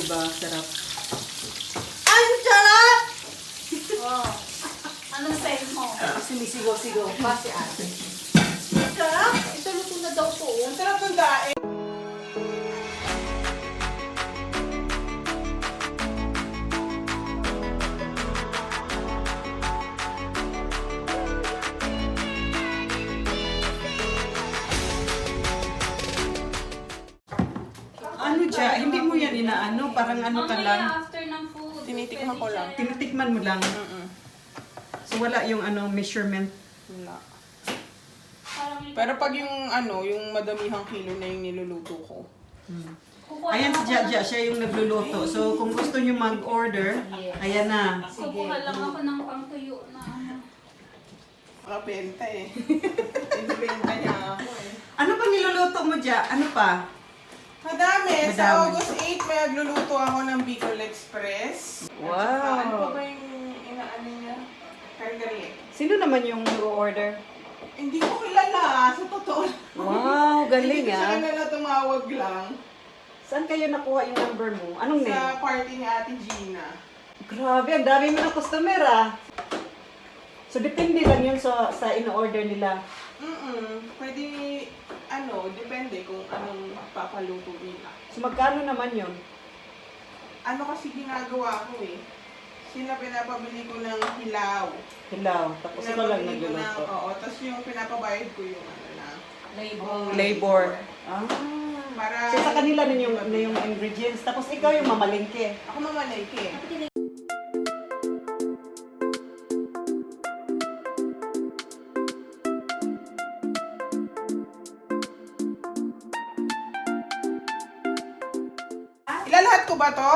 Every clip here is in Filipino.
diba? Sarap. Ang sarap! Oh. Anong size mo? Sumisigaw-sigaw pa si ate. Sarap! Ito luto na daw po. Ang sarap ng daing. Ano siya? Hindi mo yan inaano? Parang ano ka lang? Mamaya after ng food. Tinitikman ko lang. Tinitikman mo lang. So wala yung ano measurement. Wala. Parang Pero pag yung ano, yung madamihang kilo na yung niluluto ko. kukuha Ayan lang si ako Jaja, siya yung nagluluto. So kung gusto niyo mag-order, ayan na. Kukuha lang ako ng pangtuyo na ano. Makapenta eh. Pinibenta niya ako eh. Ano pa niluluto mo dyan? Ano pa? Madami. Sa Madami. August 8, may nagluluto ako ng Bicol Express. Wow. At saka, ano pa ba yung inaano niya? Kargari. Sino naman yung nag-order? Hindi ko kilala, sa totoo. Wow, galing Hindi ko sa ah. kanila tumawag lang. Saan kayo nakuha yung number mo? Anong name? Sa party ni Ate Gina. Grabe, ang dami mo ng customer ah. So depende lang yun sa in-order nila. Pwede, ano, depende kung anong papaluto nila. So magkano naman yun? Ano kasi ginagawa ko eh. Sila pinapabili ko ng hilaw. Hilaw. Tapos ito lang Pinapabili ko ng, nagluluto. oo, tapos yung pinapabayad ko yung ano na. Labor. Ah. Para, So sa kanila na yung ingredients. Tapos ikaw yung mamalingke. ako mamalike. Ilalahat ko ba to?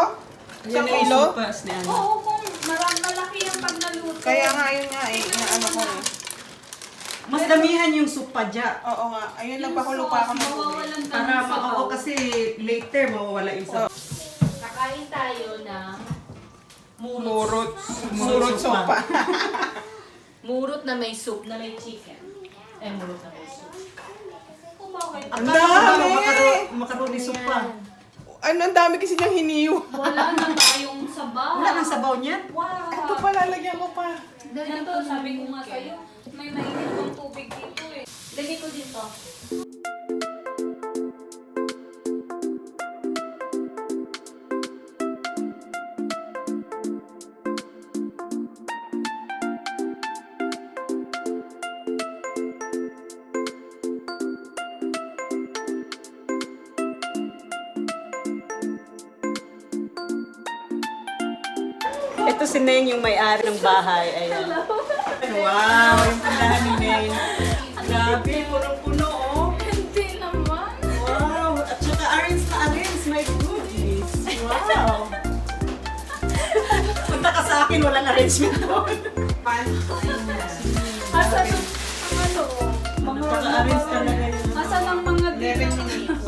Isang Yan yung kilo? sopas ni ano. Oo, kung malaki yung pag naluto. Kaya nga, yun nga eh. Inaano ko eh. Mas damihan yung supa dyan. Oo nga. Ayun, Yung nagpakulo pa ako ng tubig. mawawalan ka Para ng sabaw. maoo kasi later mawawala yung sabaw. Kakain tayo na Murot. Murot sopa. Murot na may soup, na may chicken. Murot na may soup. kung bakit. Ang dami! Macaroni supa. Ano, ang dami kasi niyang hiniyo. Wala na tayong sabaw. Wala nang sabaw niyan? Wow. Ito pa, lalagyan ko pa. Ganito, sabi ko nga sa'yo, may mainit ng tubig dito eh. Lagay ko dito. Ito si Neng yung may-ari ng bahay. Ayan. Wow, yung tindahan ni Neng. Grabe, punong-puno oh. Hindi naman. Wow, at saka orange na orange. My goodness. Wow. Punta ka sa akin, walang arrangement doon. Asan ang ano? Napaka-arrange talaga yun. Asan ang mga 11 minutes.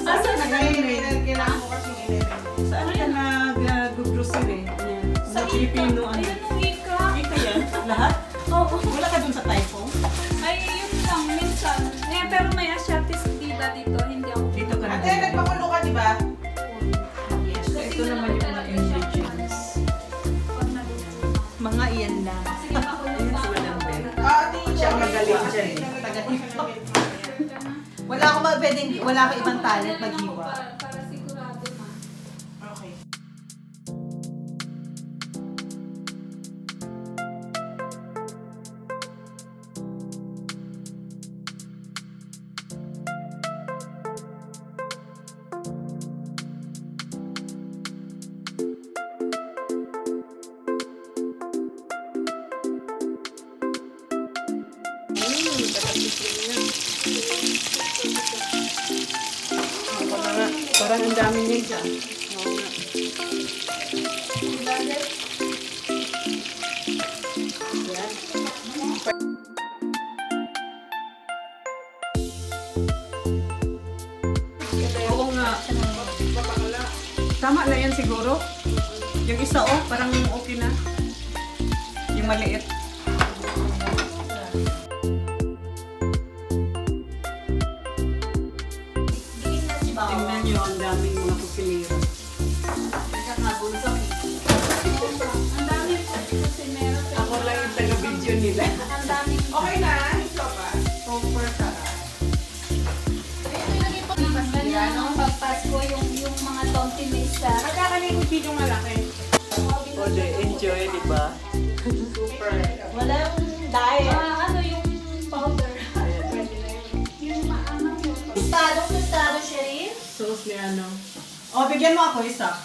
Asan ang Ngayon, kailangan ko kasi 11 minutes. Saan ka nag-grocery? Sa Filipino, ano? Ayun ang ika. Ito yan? Lahat? Oo. Wala ka dun sa typo? Ay, yun lang, minsan. Eh, pero may Asiatis tita dito, hindi ako. Dito ka na. Ate, nagpakulo ka, di ba? Yes. Ito naman yung mga ingredients. Pag naluto. Mga iyan lang. Sige, pakulo Ayan pa. si Madam Beth. Ate, Siya ang magaling dyan eh. Wala akong pwedeng, wala akong ibang talent maghiwa. Para sigurado na. Okay. Parang ang dami niya dyan. Oo nga. Tama na yan siguro. Yung isa oh, parang okay na. Yung maliit. Tingnan nyo, ang daming mga kusinero. yung malaki. O, enjoy, di ba? Super. Walang diet. Ano yung powder? Yung maangang yun. Tostado, Cheryl. Sauce ni ano. O, bigyan mo ako isa.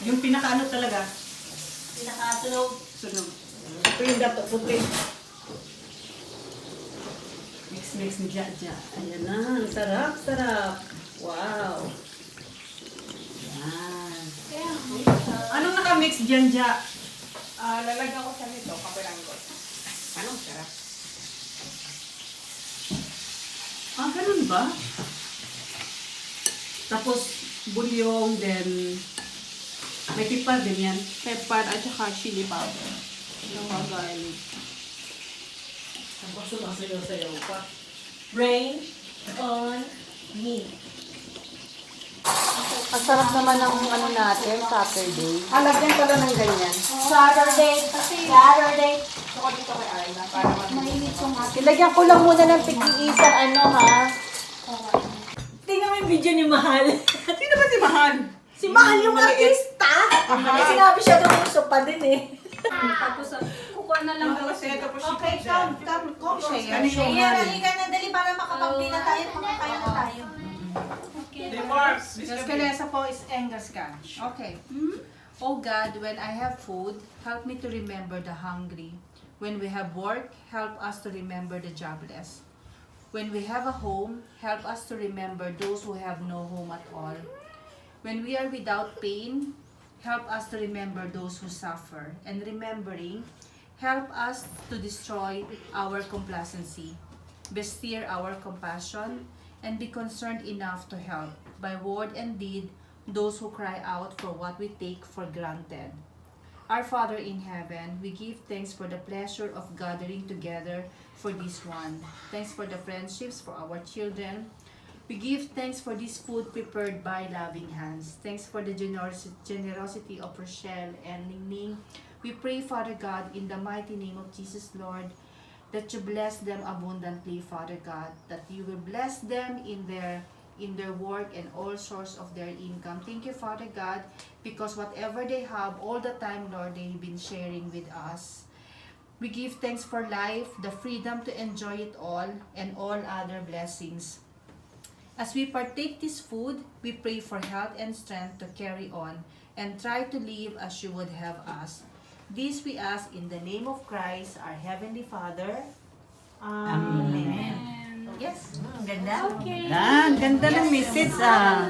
Yung pinaka-ano talaga. Pinakasunog. Sunog. Ito yung dato, puti. Mix ni Jaja. Ayan na, ang sarap, sarap. Wow. Yan. Anong naka-mix dyan, Ja? Lalagyan ko siya nito, kapilanggo. Anong sarap? Ah, ganun ba? Tapos, bulyong, then may tipa din yan. Pepper at saka chili powder. Yung mga garlic. Tapos, sumasayaw-sayaw pa. Rain on me. Ang sarap naman ng ano natin, Saturday. Lagyan pala ng ganyan. Saturday. Saturday. Saka dito kay Ayla para Mainit yung ating. Ilagyan ko lang muna ng tig-iisang ano ha. Tingnan mo yung video ni Mahal. Sino ba si Mahal? Si Mahal yung artista. Sinabi siya daw yung sopa din eh. Tapos kukuha na lang daw Tapos ito po siya. Okay, come share. Kanino Share, Mahal? halika na dali para makapagpili na tayo, makakain na tayo. Escalesa po is engas ka. Okay. Oh God, when I have food, help me to remember the hungry. When we have work, help us to remember the jobless. When we have a home, help us to remember those who have no home at all. When we are without pain, help us to remember those who suffer. And remembering, help us to destroy our complacency, bestir our compassion, and be concerned enough to help, by word and deed, those who cry out for what we take for granted. Our Father in heaven, we give thanks for the pleasure of gathering together for this one. Thanks for the friendships for our children. We give thanks for this food prepared by loving hands. Thanks for the generosity of Rochelle and Neng. We pray, Father God, in the mighty name of Jesus, Lord, that you bless them abundantly, Father God, that you will bless them in their work and all source of their income. Thank you, Father God, because whatever they have, all the time, Lord, they've been sharing with us. We give thanks for life, the freedom to enjoy it all, and all other blessings. As we partake this food, we pray for health and strength to carry on and try to live as you would have us. This we ask in the name of Christ, our Heavenly Father. Amen. Yes. Ang ganda. Okay. Yan, ganda ng message ah.